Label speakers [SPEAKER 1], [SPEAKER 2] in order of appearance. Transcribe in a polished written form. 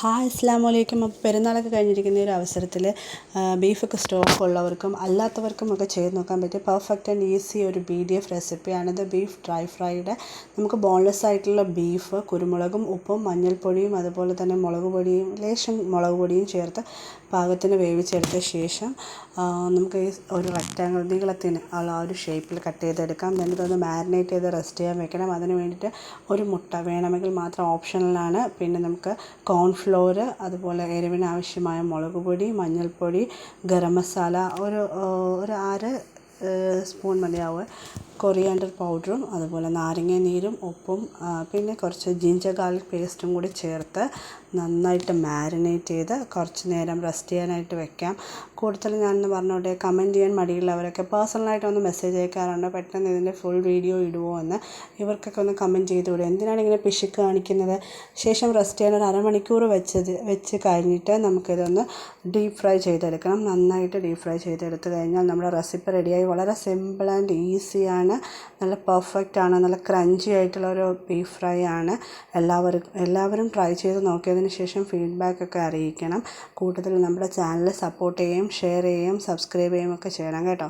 [SPEAKER 1] Hi അസ്സലാമു അലൈക്കും. അപ്പോൾ പെരുന്നാളൊക്കെ കഴിഞ്ഞിരിക്കുന്ന ഒരു അവസരത്തിൽ ബീഫൊക്കെ സ്റ്റോക്ക് ഉള്ളവർക്കും അല്ലാത്തവർക്കും ഒക്കെ ചെയ്ത് നോക്കാൻ പറ്റിയ പെർഫെക്റ്റ് ആൻഡ് ഈസി ഒരു PDF റെസിപ്പിയാണിത്. ബീഫ് ഡ്രൈ ഫ്രൈയുടെ നമുക്ക് ബോൺലെസ് ആയിട്ടുള്ള ബീഫ് കുരുമുളകും ഉപ്പും മഞ്ഞൾപ്പൊടിയും അതുപോലെ തന്നെ മുളക് പൊടിയും ലേശം മുളക് പൊടിയും ചേർത്ത് പാകത്തിന് വേവിച്ചെടുത്ത ശേഷം നമുക്ക് ഈ ഒരു റെക്റ്റാങ്കിൾ നീളത്തിന് ഉള്ള ആ ഒരു ഷേപ്പിൽ കട്ട് ചെയ്തെടുക്കാം. എന്നിട്ടൊന്ന് മാരിനേറ്റ് ചെയ്ത് റെസ്റ്റ് ചെയ്യാൻ വെക്കണം. അതിന് വേണ്ടിയിട്ട് ഒരു മുട്ട വേണമെങ്കിൽ മാത്രം ഓപ്ഷണലാണ്. പിന്നെ നമുക്ക് കോൺഫ്ലോർ, അതുപോലെ എരിവിന് ആവശ്യമായ മുളക് പൊടി, മഞ്ഞൾപ്പൊടി, ഗരം മസാല ഒരു അര സ്പൂൺ മതിയാവുക, കൊറിയാൻഡർ പൗഡറും അതുപോലെ നാരങ്ങ നീരും ഉപ്പും പിന്നെ കുറച്ച് ജിഞ്ചർ ഗാർലിക് പേസ്റ്റും കൂടി ചേർത്ത് നന്നായിട്ട് മാരിനേറ്റ് ചെയ്ത് കുറച്ച് നേരം റെസ്റ്റ് ചെയ്യാനായിട്ട് വെക്കാം. കൂടുതൽ ഞാനെന്ന് പറഞ്ഞോട്ടെ, കമൻറ്റ് ചെയ്യാൻ മടിയുള്ളവരൊക്കെ പേഴ്സണലായിട്ട് ഒന്ന് മെസ്സേജ് അയക്കാറുണ്ട്, പെട്ടെന്ന് ഇതിൻ്റെ ഫുൾ വീഡിയോ ഇടുമോ എന്ന്. ഇവർക്കൊക്കെ ഒന്ന് കമൻറ്റ് ചെയ്ത് വിടും, എന്തിനാണ് ഇങ്ങനെ പിശുക്ക് കാണിക്കുന്നത്. ശേഷം റെസ്റ്റ് ചെയ്യാൻ ഒരു അരമണിക്കൂർ വെച്ച് കഴിഞ്ഞിട്ട് നമുക്കിതൊന്ന് ഡീപ്പ് ഫ്രൈ ചെയ്തെടുക്കണം. നന്നായിട്ട് ഡീപ്പ് ഫ്രൈ ചെയ്തെടുത്ത് കഴിഞ്ഞാൽ നമ്മുടെ റെസിപ്പി റെഡിയായി. വളരെ സിമ്പിൾ ആൻഡ് ഈസിയാണ്, നല്ല പെർഫെക്റ്റ് ആണ്, നല്ല ക്രഞ്ചി ആയിട്ടുള്ള ഒരു ബീഫ് ഫ്രൈ ആണ്. എല്ലാവരും ട്രൈ ചെയ്ത് നോക്കിയതിന് ശേഷം ഫീഡ്ബാക്കൊക്കെ അറിയിക്കണം. കൂടുതൽ നമ്മുടെ ചാനൽ സപ്പോർട്ട് ചെയ്യുകയും ഷെയർ ചെയ്യുകയും സബ്സ്ക്രൈബ് ചെയ്യുകയും ഒക്കെ ചെയ്യണം കേട്ടോ.